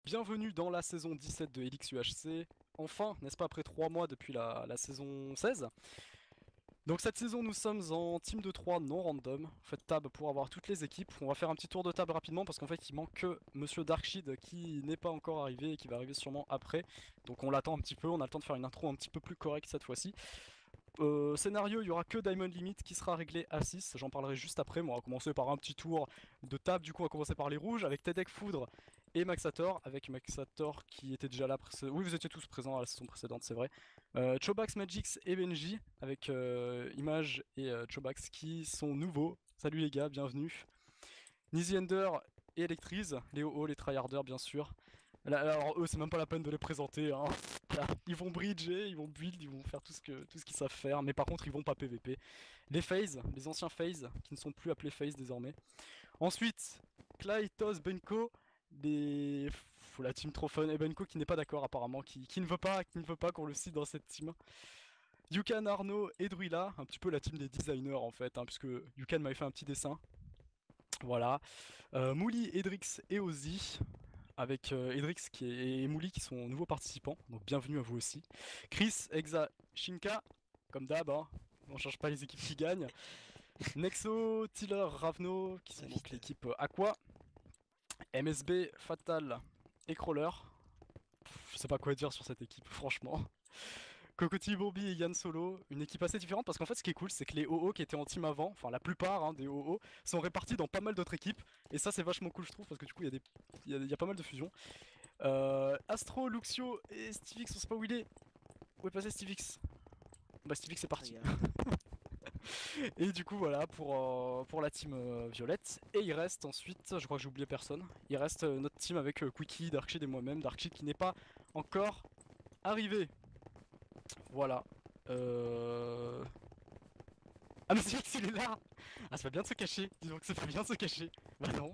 Bienvenue dans la saison 17 de Helix UHC. Enfin, n'est-ce pas, après 3 mois depuis la saison 16. Donc cette saison, nous sommes en team de 3 non random. Faites tab pour avoir toutes les équipes. On va faire un petit tour de table rapidement parce qu'en fait, il manque que Monsieur Darkshid qui n'est pas encore arrivé et qui va arriver sûrement après. Donc on l'attend un petit peu, on a le temps de faire une intro un petit peu plus correcte cette fois-ci. Scénario, il y aura que Diamond Limit qui sera réglé à 6, j'en parlerai juste après, mais on va commencer par un petit tour de table, du coup on va commencer par les rouges avec Tedek Foudre et Maxator, avec Maxator qui était déjà là, oui vous étiez tous présents à la saison précédente c'est vrai, Chobax, Magix et Benji avec Image et Chobax qui sont nouveaux, salut les gars, bienvenue. Nizzy Ender et Electrize, les OO, les tryharders bien sûr. Là, alors eux c'est même pas la peine de les présenter hein. Là, ils vont bridger, ils vont build, ils vont faire tout ce qu'ils savent faire, mais par contre ils vont pas PVP. Les FaZe, les anciens FaZe, qui ne sont plus appelés FaZe désormais. Ensuite, Klytos, Benko, la team trop fun, et Benko qui n'est pas d'accord apparemment, qui ne veut pas qu'on le cite dans cette team. Yukan, Arnaud et Druila, un petit peu la team des designers en fait, hein, puisque Yukan m'avait fait un petit dessin. Voilà. Mouli, Edrix et Ozzy, avec Edrix et Mouli qui sont nouveaux participants, donc bienvenue à vous aussi. Chris, Exa, Shinka, comme d'hab, hein, on change pas les équipes qui gagnent. Nexo, Tiller, Ravno, qui sont donc l'équipe Aqua. MSB, Fatal et Crawler. Je sais pas quoi dire sur cette équipe, franchement. Cocotti, Bourbi et Yann Solo, une équipe assez différente parce qu'en fait ce qui est cool c'est que les OO qui étaient en team avant, enfin la plupart hein, des OO, sont répartis dans pas mal d'autres équipes et ça c'est vachement cool je trouve parce que du coup il y a pas mal de fusions. Astro, Luxio et Stivix, on sait pas où il est. Où est passé Stivix? Bah Stivix est parti. Et du coup voilà pour la team violette. Et il reste ensuite, je crois que j'ai oublié personne, il reste notre team avec Quickie, Darkshid et moi-même, Darkshid qui n'est pas encore arrivé. Voilà. Ah mais Stivix il est là. Ah ça va bien de se cacher, disons que ça fait bien de se cacher. Bah non.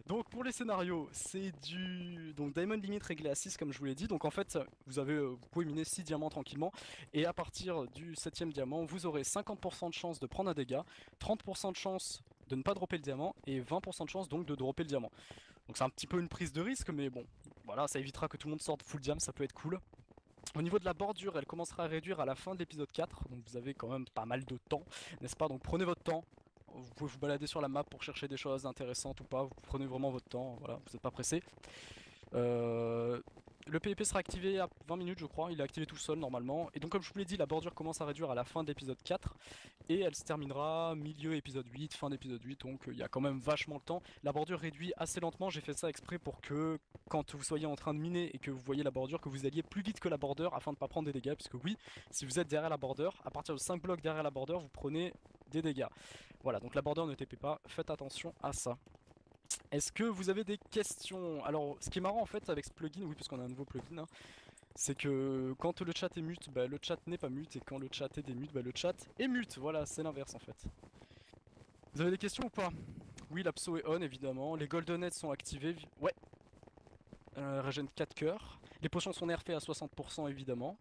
Donc pour les scénarios, c'est du donc Diamond Limit réglé à 6 comme je vous l'ai dit. Donc en fait, vous pouvez miner 6 diamants tranquillement et à partir du 7ème diamant, vous aurez 50% de chance de prendre un dégât, 30% de chance de ne pas dropper le diamant et 20% de chance donc de dropper le diamant. Donc c'est un petit peu une prise de risque mais bon, voilà, ça évitera que tout le monde sorte full diam, ça peut être cool. Au niveau de la bordure, elle commencera à réduire à la fin de l'épisode 4, donc vous avez quand même pas mal de temps, n'est-ce pas? Donc prenez votre temps, vous pouvez vous balader sur la map pour chercher des choses intéressantes ou pas, vous prenez vraiment votre temps, voilà, vous n'êtes pas pressé. Le PvP sera activé à 20 minutes je crois, il est activé tout seul normalement. Et donc comme je vous l'ai dit, la bordure commence à réduire à la fin de l'épisode 4 et elle se terminera milieu épisode 8, fin d'épisode 8, donc il y a quand même vachement le temps. La bordure réduit assez lentement, j'ai fait ça exprès pour que quand vous soyez en train de miner et que vous voyez la bordure, que vous alliez plus vite que la bordure afin de ne pas prendre des dégâts, puisque oui, si vous êtes derrière la bordure, à partir de 5 blocs derrière la bordure, vous prenez des dégâts. Voilà, donc la bordure ne TP pas, faites attention à ça. Est-ce que vous avez des questions? Alors, ce qui est marrant en fait avec ce plugin, oui, parce qu'on a un nouveau plugin, hein, c'est que quand le chat est mute, bah, le chat n'est pas mute, et quand le chat est démute, bah, le chat est mute. Voilà, c'est l'inverse en fait. Vous avez des questions ou pas? Oui, l'abso est on évidemment. Les golden sont activés. Ouais. Regen 4 coeurs. Les potions sont nerfées à 60% évidemment.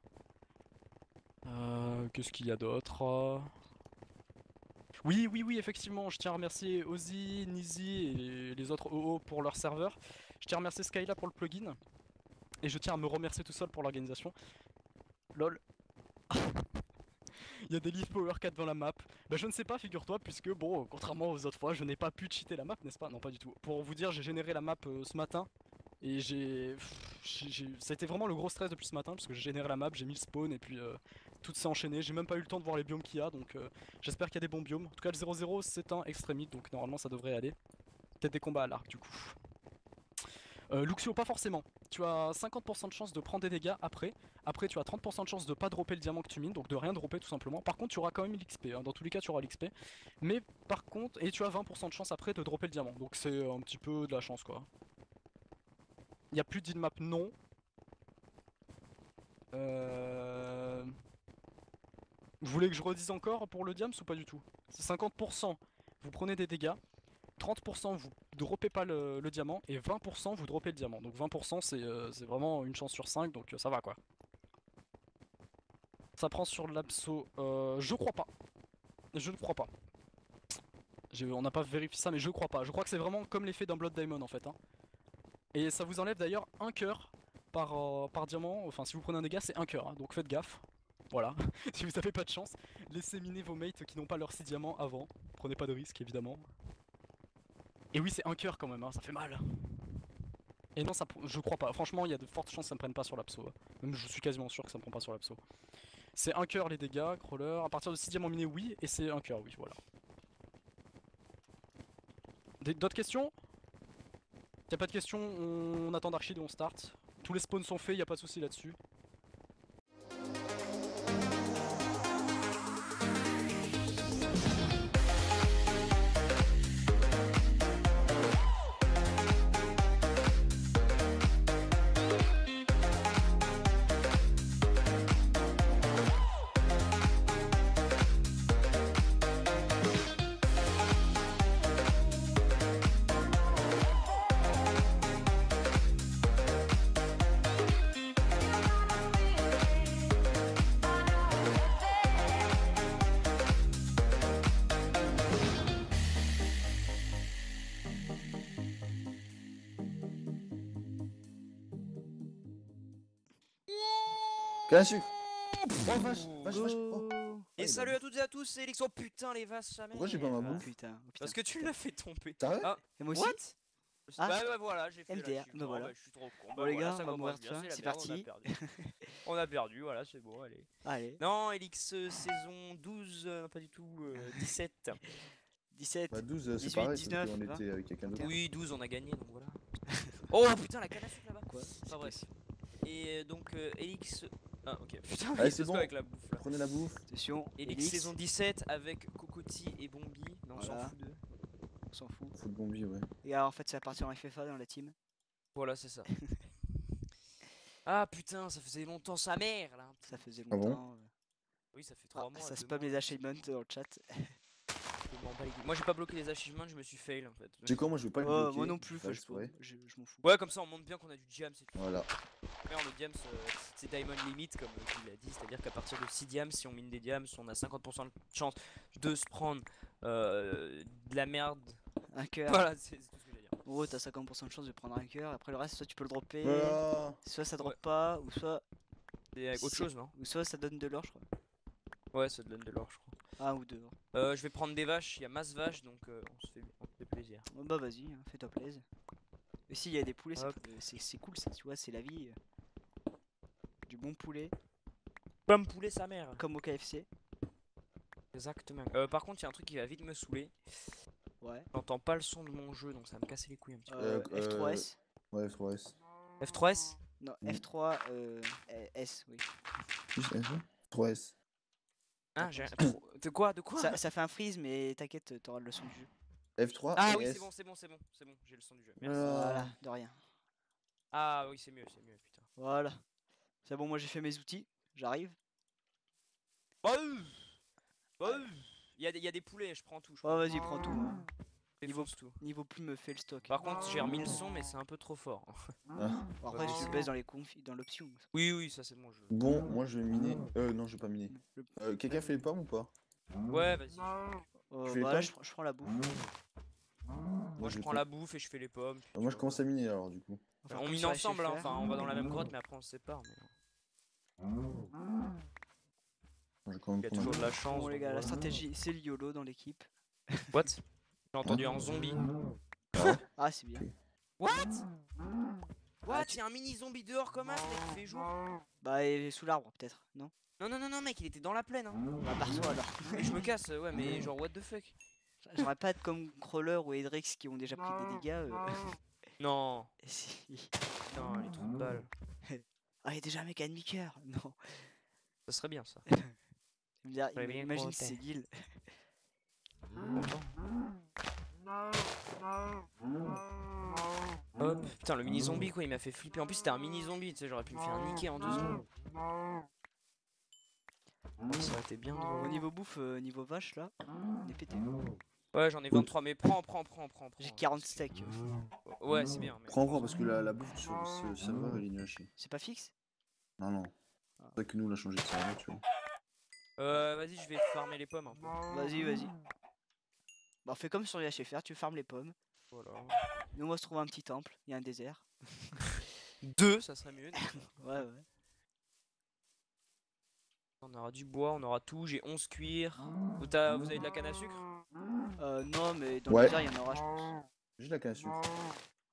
Qu'est-ce qu'il y a d'autre? Oui, oui, oui, effectivement, je tiens à remercier Ozzy, Nizzy et les autres OO pour leur serveur. Je tiens à remercier Skyla pour le plugin. Et je tiens à me remercier tout seul pour l'organisation. LOL. Il y a des livres Power 4 dans la map. Bah je ne sais pas, figure-toi, puisque bon, contrairement aux autres fois, je n'ai pas pu cheater la map, n'est-ce pas? Non, pas du tout. Pour vous dire, j'ai généré la map ce matin. Et ça a été vraiment le gros stress depuis ce matin, parce que j'ai généré la map, j'ai mis le spawn, et puis tout s'est enchaîné. J'ai même pas eu le temps de voir les biomes qu'il y a, donc j'espère qu'il y a des bons biomes. En tout cas, le 0-0, c'est un extrémite, donc normalement ça devrait aller. Peut-être des combats à l'arc, du coup. Luxio, pas forcément. Tu as 50% de chance de prendre des dégâts après. Après, tu as 30% de chance de pas dropper le diamant que tu mines, donc de rien dropper tout simplement. Par contre, tu auras quand même l'XP. Hein. Dans tous les cas, tu auras l'XP. Mais par contre, et tu as 20% de chance après de dropper le diamant. Donc c'est un petit peu de la chance quoi. Il n'y a plus d'inmap non. Vous voulez que je redise encore pour le diams ou pas du tout? C'est 50%, vous prenez des dégâts. 30% vous droppez pas le diamant et 20% vous droppez le diamant. Donc 20% c'est vraiment une chance sur 5 donc ça va quoi. Ça prend sur l'abso, je crois pas. Je ne crois pas. On n'a pas vérifié ça mais je crois pas. Je crois que c'est vraiment comme l'effet d'un Blood Diamond en fait. Hein. Et ça vous enlève d'ailleurs un cœur par diamant. Enfin, si vous prenez un dégât, c'est un cœur. Hein, donc faites gaffe. Voilà. Si vous avez pas de chance, laissez miner vos mates qui n'ont pas leurs 6 diamants avant. Prenez pas de risque, évidemment. Et oui, c'est un cœur quand même, hein, ça fait mal. Et non, je crois pas. Franchement, il y a de fortes chances que ça me prenne pas sur l'abso. Même je suis quasiment sûr que ça me prend pas sur l'abso. C'est un cœur les dégâts, crawler. À partir de 6 diamants minés, oui. Et c'est un cœur, oui, voilà. D'autres questions? Y'a pas de questions, on attend d'Archid et on start. Tous les spawns sont faits, y a pas de souci là-dessus. Canne à sucre. Oh vache, vache, vache. Oh. Et Ouais, salut bah, à toutes et à tous, c'est Elix. Oh putain, les vaches, ça Pourquoi j'ai pas ma bouffe? Putain, oh, putain. Parce que tu l'as fait tomber. Sérieux? Ah, Et moi aussi. what? Ah. Bah voilà, j'ai fait MDR, la chute. bah voilà. Bah, je suis trop con. Bon Bah les voilà, gars, ça on va commence mourir bien, tiens, c'est la c'est merde, parti. On a perdu, voilà, c'est bon, allez. Allez, Non, Elix saison 12, pas du tout, 17. 17. Bah 12 c'est 18, pareil, 19, sauf qu'on 20. était avec quelqu'un d'autre. Oui, 12, on a gagné, donc voilà. Oh putain, la canne à sucre là-bas. Quoi? Enfin bref. Et donc, Elix. Ah, ok, putain, Allez, oui, c'est c'est bon. avec la bouffe là. Prenez la bouffe. Attention, Elix Elix, saison 17 avec Cocotti et Bombi. Non, on s'en Voilà. fout d'eux. on s'en fout. Faut de bombi, ouais. Et alors, en fait, ça va partir en FFA dans la team. Voilà, c'est ça. Ah putain, ça faisait longtemps sa mère là. Ça faisait Ah bon longtemps. Oui, ça fait 3 Ah, mois. ça 2 spam mois, les achievements dans le chat. je m'en bats les couilles. Moi j'ai pas bloqué les achievements, je me suis fail en fait. Tu sais quoi, moi je veux pas le Oh, bloquer. moi non plus, je vais je faire exprès. m'en fous. Ouais, comme ça on montre bien qu'on a du jam, c'est tout. Voilà. Merde, le diams c'est diamond limit comme il a dit, c'est-à-dire qu'à partir de 6 diams, si on mine des diams, on a 50% de chance de se prendre de la merde. Un cœur. Voilà, c'est tout ce que j'ai à dire. En gros, t'as 50% de chance de prendre un cœur. Après, le reste, soit tu peux le dropper, Voilà. soit ça drop Ouais. pas, ou soit, C'est avec autre C'est- chose, non? ça donne de l'or, je crois. Ouais, ça donne de l'or, je crois. Ah, ou deux. Je vais prendre des vaches, il y a masse vaches donc on se fait plaisir. Oh, bah vas-y, hein, fais-toi plaisir. Et s'il y a des poulets, Hop. c'est cool ça, tu vois, c'est la vie. Du bon poulet, Pomme poulet sa mère. comme au KFC. Exactement. Par contre, il y a un truc qui va vite me saouler. Ouais. J'entends pas le son de mon jeu donc ça va me casser les couilles un petit peu. F3S. Ouais, F3S. F3S? Non, Mm. F3 S, oui. Plus F1 3S. Ah, j'ai. De quoi? De quoi? Ça fait un freeze, mais t'inquiète, t'auras le son du jeu. F3 Ah et oui, S. c'est bon, c'est bon, c'est bon, c'est bon, j'ai le son du jeu. Merci. Voilà, de rien. Ah oui, c'est mieux, putain. Voilà. C'est bon, moi j'ai fait mes outils, j'arrive. Il y a des poulets, je prends tout. Je Oh, prends vas-y, prends tout. hein. défonce tout. Niveau plus me fait le stock. Par contre, j'ai remis le son, mais c'est un peu trop fort. Ah. Bon, après, Ouais, tu c'est le baisses dans les dans l'option. Oui, oui, ça c'est bon. Bon, moi je vais miner. Non, je vais pas miner. Le- Quelqu'un fait les pommes ou pas? Ouais, vas-y. Tu fais Bah, pas là, je prends la bouffe. Moi, je vais prends pas- la bouffe et je fais les pommes. puis Moi tu je commence à miner alors du coup. Enfin, On comme mine sur ensemble, hein. HFR. Enfin, on va dans la même grotte, mais après on se sépare. Mais... Je vais quand même Il y a prendre toujours un- de la chance. Bon, les donc gars, la voilà. stratégie, c'est le YOLO dans l'équipe. What? J'ai entendu un zombie. Ah, c'est bien. Ok. What? Ah, What? tu- Il y a un mini zombie dehors comme ça, mec, il fait jour. Bah, et sous l'arbre, peut-être, non? Non, mec, il était dans la plaine. Hein. Bah, barre-toi alors. Et je me casse, ouais, mais genre, what the fuck? J'aimerais pas être comme Crawler ou Edrix qui ont déjà pris des dégâts. Non, Si. putain, les trous de balles. Ah, il y a déjà un mec à demi-cœur. Non. Ça serait bien ça. Je me dire, J'aurais bien imagine compté. si c'est Gil. Hop, putain, le mini zombie quoi, il m'a fait flipper. En plus, c'était un mini zombie, tu sais, j'aurais pu me faire niquer en 2 secondes. Ça aurait été bien Au drôle. niveau bouffe, niveau vache là, on est pété. Ouais, j'en ai 23, mais prends. J'ai 40 steaks. Ouais, c'est bien. Mais... Prends parce que la bouffe sur ce serveur elle est nulle à chier. C'est pas fixe? Non, non. C'est vrai que nous on a changé de serveur, tu vois. Vas-y, je vais farmer les pommes un peu. Vas-y, vas-y. Bah, on fait comme sur les HFR, tu farmes les pommes. Voilà. Nous, on va se trouver un petit temple, il y a un désert. 2, ça serait mieux. Ouais, ouais. On aura du bois, on aura tout. J'ai 11 cuirs. Vous avez de la canne à sucre? Non, mais dans Ouais. le désert, il y en aura, je pense. Juste la canne à sucre.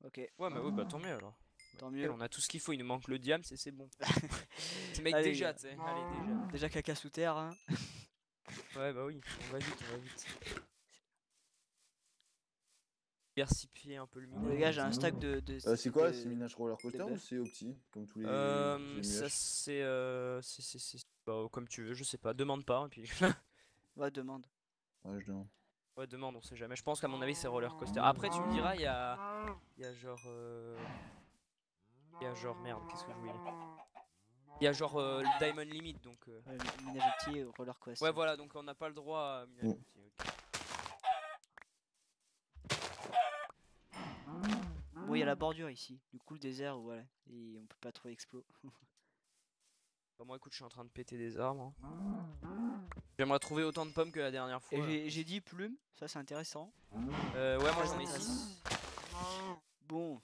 Ok, Ouais, mais oui, bah tant mieux alors. tant Nickel, mieux. on a tout ce qu'il faut, il nous manque le diamant, c'est bon. Ce mec Allez, déjà, tu sais. Allez, déjà. Déjà caca sous terre, hein. Ouais, bah oui, on va vite, on va vite. Diversifier un peu le Bon, minage. les gars, j'ai un stack de. C'est quoi? de- C'est minage roller coaster de ou bœuf. c'est au petit? Comme tous les Ça nuages. c'est bah, comme tu veux, je sais pas, demande pas et puis Ouais, demande. Ouais, je demande. ouais, demande, on sait jamais. Je pense qu'à mon avis c'est roller coaster. Après tu me diras, il y a genre il y a genre merde, qu'est-ce que je voulais dire? Il y a genre le Diamond Limit donc Ouais, minage petit, roller coaster. ouais, voilà, donc on n'a pas le droit à minage Mm. petit, ok. Bon, il y a la bordure ici. Du coup, le désert, voilà. Et on peut pas trop explo. Bah, moi écoute, je suis en train de péter des arbres, hein. J'aimerais trouver autant de pommes que la dernière fois. Et là. j'ai dit plume, ça c'est intéressant. Ouais, moi j'en ai 6. Bon.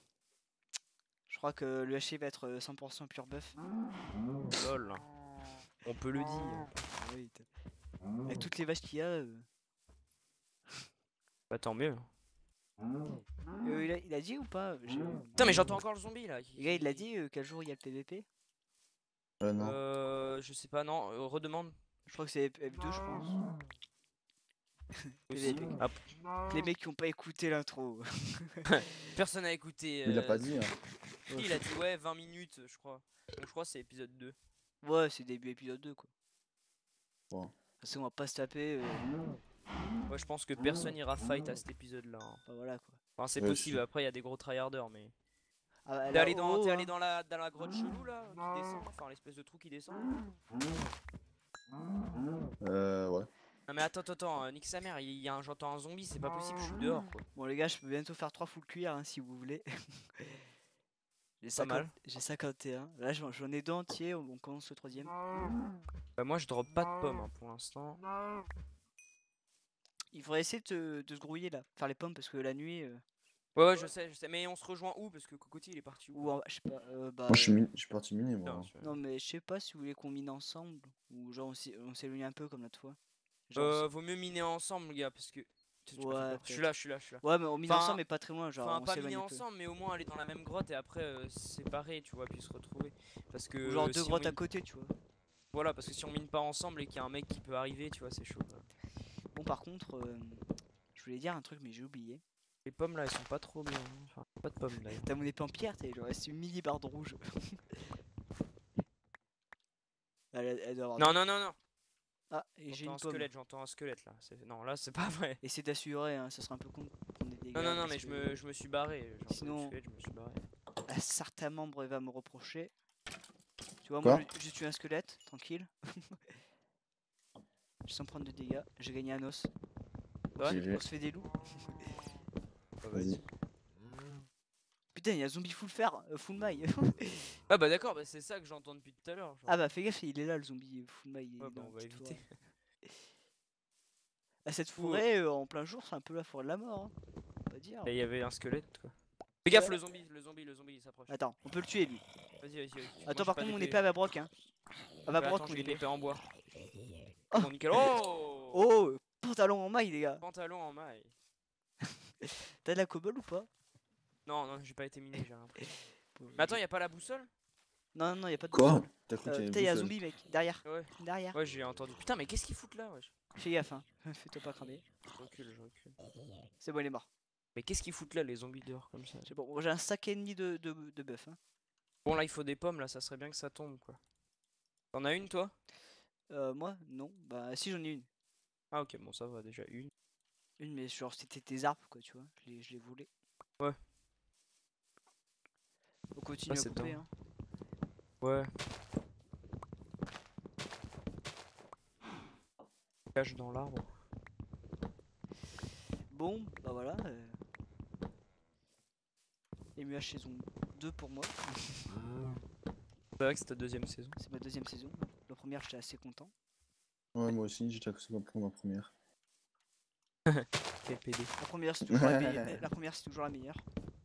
Je crois que le haché va être 100% pur bœuf. Lol. On peut le dire. Ah oui, avec toutes les vaches qu'il y a. Bah tant mieux. Il a dit ou pas? Putain, mais j'entends encore le zombie là. Les gars, il a dit quel jour il y a le PVP? Non. Je sais pas, non, redemande. Je crois que c'est F2, je pense. Aussi. PVP. Ah, Les mecs qui ont pas écouté l'intro. personne n'a écouté. Mais il a pas dit. Hein. Il a dit ouais, 20 minutes, je crois. Donc je crois que c'est épisode 2. Ouais, c'est début épisode 2 quoi. Bon. Parce qu'on va pas se taper. Ouais, je pense que personne ira fight à cet épisode là. Bah voilà quoi. Enfin, c'est Ouais, possible, si. après il y a des gros tryharders, mais. Ah, bah, T'es là, allé dans, haut, t'es hein. allé dans la grotte chelou là, qui descend, enfin l'espèce de trou qui descend. Ouais. Non mais attends, nique sa mère, j'entends un zombie, c'est pas possible, je suis dehors quoi. Bon les gars, je peux bientôt faire 3 full cuir hein, si vous voulez. J'ai Pas mal. J'ai 51. Là j'en ai 2 entiers, on commence le 3ème. Bah moi je drop pas de pommes hein, pour l'instant. Il faudrait essayer de se grouiller là, faire les pommes parce que la nuit Ouais, je sais, mais on se rejoint où? Parce que Cocotti il est parti où? je sais pas, bah Moi, je suis parti miner, moi. Putain, hein. non mais je sais pas si vous voulez qu'on mine ensemble ou genre on s'éloigne un peu comme l'autre fois. Genre, Vaut mieux miner ensemble, gars, parce que. Tu m'as fait Ouais, peur. Je suis là, je suis là, je suis là. ouais mais on mine Enfin, ensemble mais pas très loin, genre Enfin, on pas s'éloigne miner un peu. ensemble, mais au moins aller dans la même grotte et après séparer, tu vois, puis se retrouver. Parce que. Ou genre 2 si on grottes à mine- côté, tu vois. Voilà, parce que si on mine pas ensemble et qu'il y a un mec qui peut arriver, tu vois, c'est chaud. Quoi. Bon par contre, je voulais dire un truc mais j'ai oublié. Les pommes là, elles sont pas trop bien. Hein. Enfin, pas de pommes d'ailleurs. T'as mon épée en pierre, t'as genre c'est une mini barre de rouge. Elle doit avoir Non. Ah, et j'ai une pomme. J'entends un squelette là. Non, là c'est pas vrai. Essaie d'assurer, hein, ça serait un peu con de prendre des dégâts. Non, mais parce je que me suis barré. J'ai Sinon- entendu le squelette, je me suis barré. un certain membre va me reprocher. Tu vois, Quoi moi je tue un squelette, tranquille. Sans prendre de dégâts, j'ai gagné un os. Ouais. GG. On se fait des loups. Bah, Vas-y. Putain, il y a un zombie full fer, full maille. Ah bah d'accord, bah, c'est ça que j'entends depuis tout à l'heure. genre. Ah bah fais gaffe, il est là le zombie full maille. il est Ouais, bah, dans on la va petite éviter. forêt. Ah, cette forêt en plein jour, c'est un peu la forêt de la mort. Hein. On va dire. Et il y avait un squelette quoi. Fais gaffe, Ouais. le zombie il s'approche. Attends, on peut le tuer lui. Vas-y. Attends, par contre, mon épée à ma broc. Hein. À ma broc, Attends, mon j'ai une épée. épée en bois. Oh. Bon, nickel. Oh Oh, pantalon en maille, les gars. Pantalon en maille. T'as de la cobble ou pas? Non, j'ai pas été miné, j'ai rien pris. Bon, Mais attends, y a pas la boussole? Non, y a pas de Quoi? boussole. T'as cru qu'il y avait Putain, une y a un boussole. zombie, mec. Derrière. Ouais, Derrière. ouais, j'ai entendu. Putain, mais qu'est-ce qu'ils foutent là, wesh? Fais gaffe, hein. Fais-toi pas cramer. Je recule. C'est bon, il est mort. Mais qu'est-ce qu'ils foutent là, les zombies dehors comme ça? C'est bon, j'ai un sac et demi de bœuf. Hein. Bon, là, il faut des pommes, là, ça serait bien que ça tombe, quoi. T'en as une, toi? Moi, non. Bah, si, j'en ai une. Ah, ok, bon, ça va, déjà une. Une, mais genre, c'était tes arbres, quoi, tu vois. Je les voulais. Ouais. On continue Ah, à c'est couper, dingue. hein. Ouais. Cache dans l'arbre. Bon, bah voilà. MUH saison 2 pour moi. C'est vrai que c'est ta deuxième saison. C'est ma deuxième saison. La première, j'étais assez content. Ouais, moi aussi, j'étais à pour ma première. Quel PD. La première, c'est toujours, la première, c'est toujours la meilleure.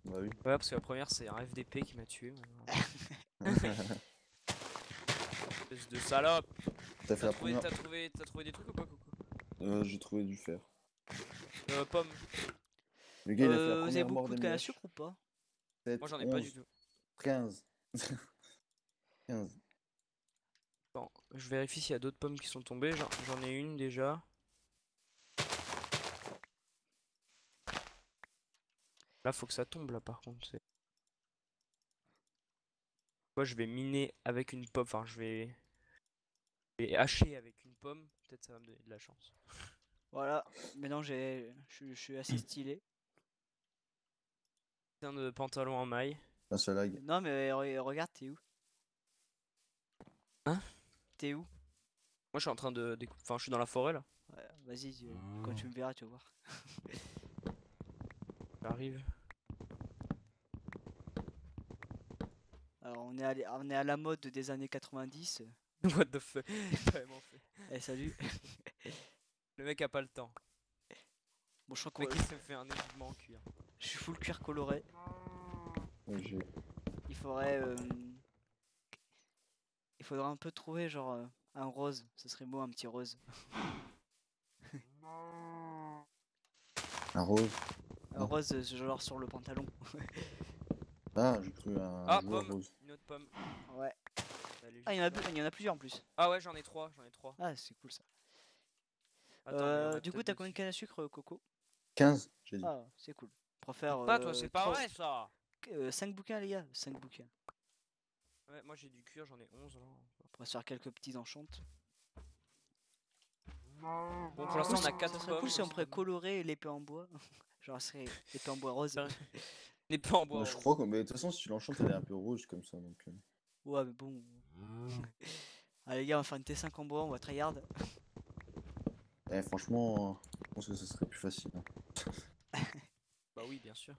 Bah oui. Ouais, parce que la première, c'est un FDP qui m'a tué. Espèce de salope. T'as fait la première. T'as trouvé des trucs ou pas, Coco? J'ai trouvé du fer. Pomme. Le gars, il a fait la Vous avez première mort beaucoup de de canne à mèche. sucre ou pas? 7, Moi, j'en ai pas du 11, tout. 15. 15. Bon, je vérifie s'il y a d'autres pommes qui sont tombées. J'en ai une déjà. Là, faut que ça tombe, là, par contre. Moi, je vais miner avec une pomme. Enfin, je vais hacher avec une pomme. Peut-être ça va me donner de la chance. Voilà, maintenant je suis assez stylé. Un de pantalon en maille. Un seul lag. Non mais regarde, t'es où? Hein? T'es où? Moi, je suis en train de découper. Enfin, je suis dans la forêt, là. Ouais, vas-y, quand tu me verras, tu vas voir. J'arrive. Alors on est à la mode des années 90. What the fuck? Vraiment fait. Eh salut. Le mec a pas le temps. Bon je crois Le que mec, il se fait un équipement en cuir. je suis full cuir coloré. Ouais, Il faudrait il faudrait un peu trouver genre un rose, ce serait beau un petit rose. Un rose. Un rose genre sur le pantalon. Ah, j'ai cru un Ah, joueur pomme. rose. Une autre pomme. Ouais. Elle est Ah juste là. il y en a plusieurs en plus. Ah ouais, j'en ai trois. Ah c'est cool ça. Attends, mais il y en a Du coup peut-être t'as combien de dessus. canne à sucre Coco? 15, j'ai dit. Ah c'est cool. On préfère Pas toi, c'est pas vrai ça. 5 bouquins les gars, 5 bouquins. Ouais, moi j'ai du cuir, j'en ai 11 là. On pourrait se faire quelques petits enchantes. Bon, pour l'instant on a 4 Ça serait pommes. cool si on c'est pourrait pas mal. colorer l'épée en bois. Genre ça serait épée en bois rose. Sérieux Les pas en bois. Ouais, je crois que. Mais de toute façon, si tu l'enchantes, elle est un peu rouge comme ça. Donc, Ouais mais bon. Allez les gars on va faire une T5 en bois, on va tryhard. Eh, franchement, je pense que ce serait plus facile. Hein. Bah oui, bien sûr.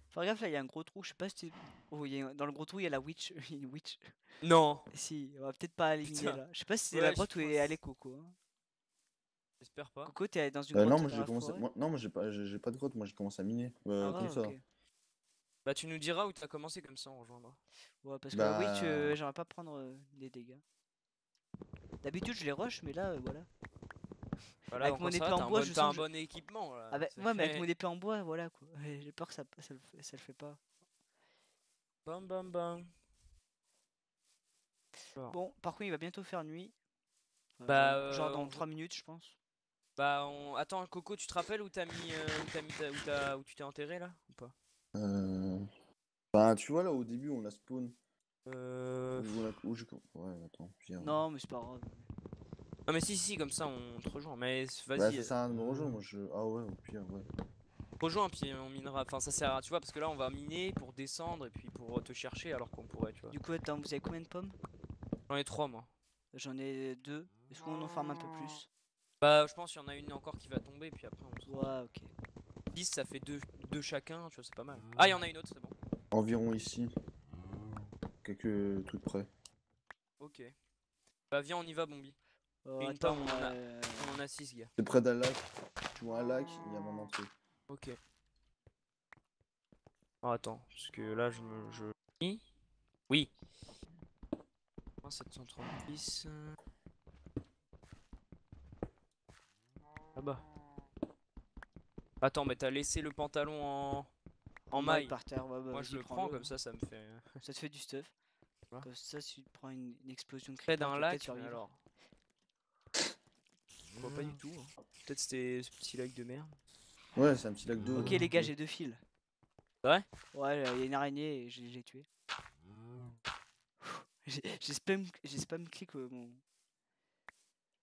Enfin gaffe là il y a un gros trou, je sais pas si oh, dans le gros trou il y a la witch. Il y a une witch. Non. Si, on va peut-être pas l'éliminer Putain. là. Je sais pas si c'est Ouais, la je grotte où est pense. allé Coco. Hein. J'espère pas. Coco t'es dans une grotte Non, moi dans j'ai la commencé. forêt? Non, moi j'ai pas de grotte, moi j'ai commencé à miner. Ah Comme ouais, ça. ok. Bah tu nous diras où t'as commencé, comme ça on rejoindra. Ouais parce que la witch Bah. j'aimerais pas prendre des dégâts. D'habitude je les rush mais là voilà. Voilà, Avec donc mon ça épée va, en bois, je t'as sens un que je- bon équipement là. Ouais mais avec mon épée en bois voilà quoi. J'ai peur que ça le fait pas. Bam bam bam. Bon par contre il va bientôt faire nuit. Bah, genre dans on 3 minutes je pense. Bah attends, Coco, tu te rappelles où t'as mis, où tu t'es enterré là ou pas? Bah, tu vois là, au début, on a spawn. Euh... Ouais, attends. Puis, Non mais c'est pas grave. Non mais si, comme ça on te rejoint. Mais Bah, vas-y, ça sert à rien de me rejoindre. Moi, Ah ouais, au pire, ouais. rejoins puis on minera. Enfin ça sert à, tu vois, parce que là on va miner pour descendre et puis pour te chercher alors qu'on pourrait, tu vois. Du coup attends vous avez combien de pommes? J'en ai 3 moi. J'en ai 2. Est-ce qu'on en farme un peu plus? Bah je pense qu'il y en a une encore qui va tomber puis après on se... Ouais ok. 10 ça fait 2 chacun, tu vois, c'est pas mal. Ah il y en a une autre, c'est bon. Environ ici. Quelques trucs près. Ok. Bah viens on y va Bombi. Une Attends, pomme, on en a 6 gars. C'est près d'un lac. Tu vois un lac, il y a mon entrée. Ok. Oh, attends, parce que là je... Oui. 736. Là-bas. Attends, mais t'as laissé le pantalon en maille. par terre. Ouais, bah, Moi vas-y, je le prends prends-le. comme ça me fait... Ça te fait du stuff. Voilà. Comme ça, si tu te prends une explosion de Près creeper, d'un tu vas peut-être lac, mais survivre. alors... Je vois pas du tout. Hein. Peut-être c'était ce petit lac de merde. Ouais, c'est un petit lac d'eau. Ok les gars, j'ai 2 fils. C'est vrai? Ouais, il y a une araignée et je l'ai tué. J'ai spam click Je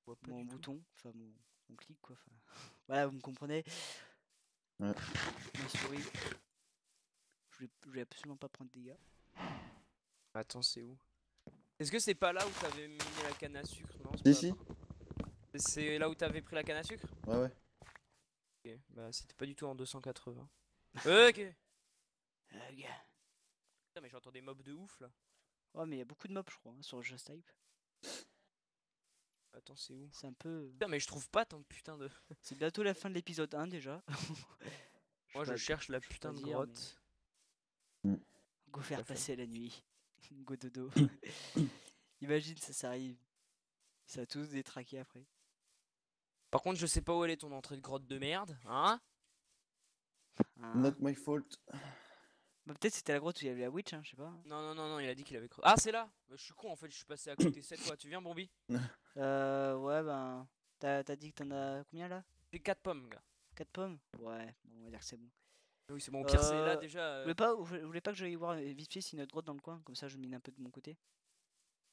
vois pas mon du tout. bouton, enfin mon clic quoi. Enfin, voilà, vous me comprenez. Ouais. Ma souris. Je voulais absolument pas prendre de dégâts. Attends, c'est où? Est-ce que c'est pas là où t'avais miné la canne à sucre? Non, Si, c'est si. pas... C'est là où t'avais pris la canne à sucre? Ouais, ouais. Ok, bah c'était pas du tout en 280. Ok. Gars. Putain, mais j'entends des mobs de ouf là. Ouais, mais il y a beaucoup de mobs, je crois, hein, sur le Just Type. Attends, c'est où? C'est un peu. Putain, mais je trouve pas ton putain de... C'est bientôt la fin de l'épisode 1 déjà. Moi je cherche la putain de dire, grotte. Go faire à fait. passer la nuit. Go dodo. Imagine, ça arrive. Ça va tous détraquer après. Par contre, je sais pas où elle est ton entrée de grotte de merde, hein? Hein. Not my fault. Bah, peut-être c'était la grotte où il y avait la witch, hein, je sais pas. Non, il a dit qu'il avait creusé. Ah, c'est là! Bah, je suis con en fait, je suis passé à côté cette fois. Tu viens, Bombi? Ouais, ben. T'as dit que t'en as combien là? J'ai 4 pommes, gars. 4 pommes? Ouais, bon, on va dire que c'est bon. Oui, c'est bon, au pire, c'est là Euh, déjà. Vous voulez pas que j'aille voir vite fait si notre grotte dans le coin? Comme ça, je mine un peu de mon côté.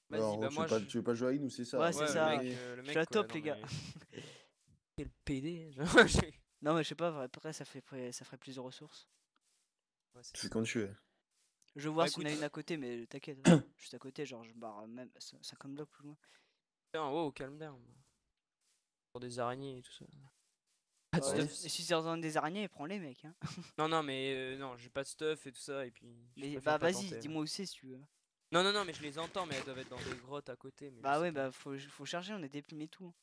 Vas-y, Alors, bah moi je. tu veux pas jouer avec nous, c'est ça? Ouais, c'est ça. Le Je mec, suis à quoi, top, non, les gars. mais- Quel PD. Non, mais je sais pas, après, ça ferait plus de ressources. Ouais, c'est Tu fais quand tu veux. Je vais voir Bah, s'il y en a écoute. une à côté, mais t'inquiète. Hein. Juste à côté, genre, je me barre même 50 blocs plus loin. Putain, wow, calme down. Pour des araignées et tout ça. Pas de Ouais, stuff. mais si c'est dans des araignées, prends-les, mec. Hein. Non, mais non, j'ai pas de stuff et tout ça, et puis. je Mais préfère bah, pas vas-y, tenter, dis-moi où c'est si tu veux. Non, mais je les entends, mais elles doivent être dans des grottes à côté. Mais je Bah, sais ouais, pas. bah, faut charger, on a déprimé tout.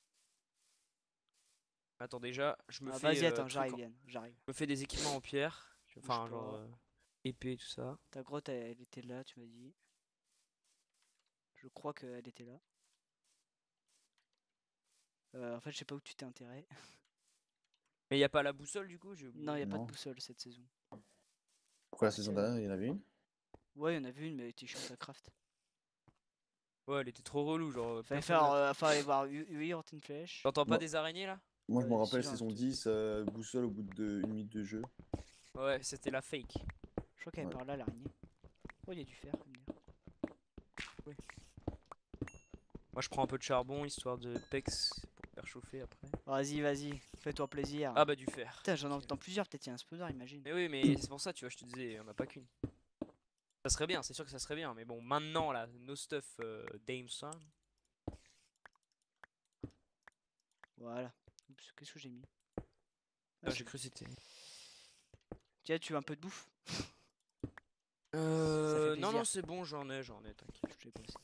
Attends, déjà, je me Ah, fais. vas-y, attends, truc j'arrive, en- Yann, j'arrive. Je me fais des équipements en pierre. Enfin, Bouge genre. pas. Épée, tout ça. Ta grotte, elle était là, tu m'as dit. Je crois qu'elle était là. En fait, je sais pas où tu t'es enterré. Mais y a pas la boussole du coup, j'ai oublié. Non, y a pas de Non. boussole cette saison. Pourquoi la saison dernière, il y en avait une? Ouais, y en a vu une, mais elle était chiante à craft. Ouais, elle était trop relou, genre. Fallait personne l'a- fallait voir 8 Horton Flèche. T'entends pas Moi- des araignées là? Moi, je me Ouais, rappelle si, saison j'en ai 10, boussole au bout de 1 minute de jeu. Ouais, c'était la fake. Je crois qu'elle est Ouais. par là, l'araignée. Oh, y a du fer, faut me dire. Moi je prends un peu de charbon histoire de pex pour faire chauffer après. Vas-y, fais-toi plaisir. Ah bah du fer. Putain, j'en entends plusieurs, peut-être y a un spawner, imagine. Mais oui, mais c'est pour ça, tu vois, je te disais, on a pas qu'une. Ça serait bien, c'est sûr que ça serait bien, mais bon, maintenant là, no stuff Dameson. Voilà. Oups, qu'est-ce que j'ai mis? Ah, J'ai c'est cru que c'était. Tiens, tu veux un peu de bouffe? Non, plaisir. c'est bon, j'en ai, t'inquiète. Je te les passe.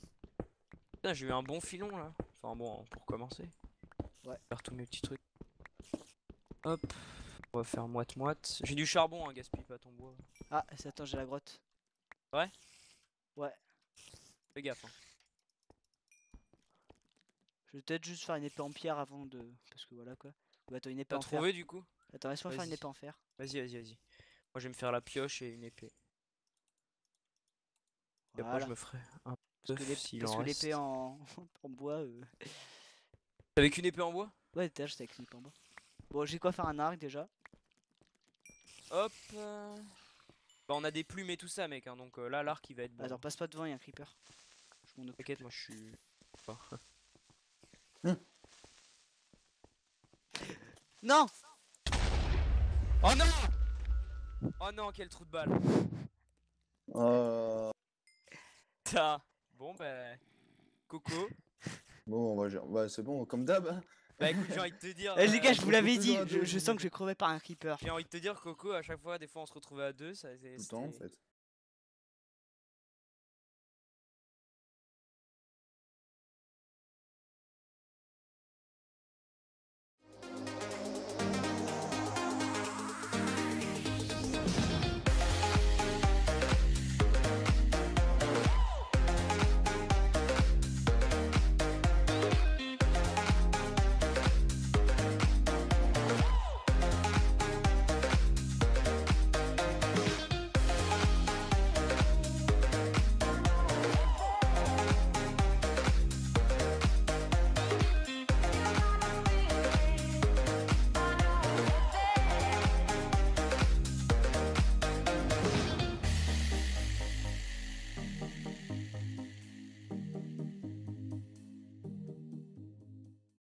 Putain, j'ai eu un bon filon là. Enfin bon, pour commencer. Ouais. Faire tous mes petits trucs. Hop, on va faire moite-moite. J'ai du charbon, hein, gaspille pas ton bois. Ah, attends, j'ai la grotte. Ouais? Ouais. Fais gaffe. Hein. Je vais peut-être juste faire une épée en pierre avant de. Parce que voilà quoi. Ou attends, une épée T'as en fer. trouvé du coup? Attends, laisse-moi faire une Vas-y. épée en fer. Vas-y. Moi je vais me faire la pioche et une épée. Et après Voilà. je me ferai un Parce que bœuf s'il parce en que reste. l'épée en... en bois. Avec une épée en bois? Ouais, déjà, j'étais avec une épée en bois. Bon, j'ai quoi faire un arc déjà. Hop. Bah on a des plumes et tout ça mec, hein, donc là l'arc il va être bon. Attends, passe pas devant, y'a un creeper. Je m'en occupe. T'inquiète, moi je suis. Non! Oh non! Oh non, quel trou de balle! Putain. Bon bah. Coco. Bon, bah, c'est bon, comme d'hab. Hein. Bah écoute, j'ai envie de te dire. Eh les gars, je vous l'avais toujours dit, à deux, je sens que je vais crever par un creeper. J'ai envie de te dire, Coco, à chaque fois, des fois on se retrouvait à deux, ça Tout le temps, en fait.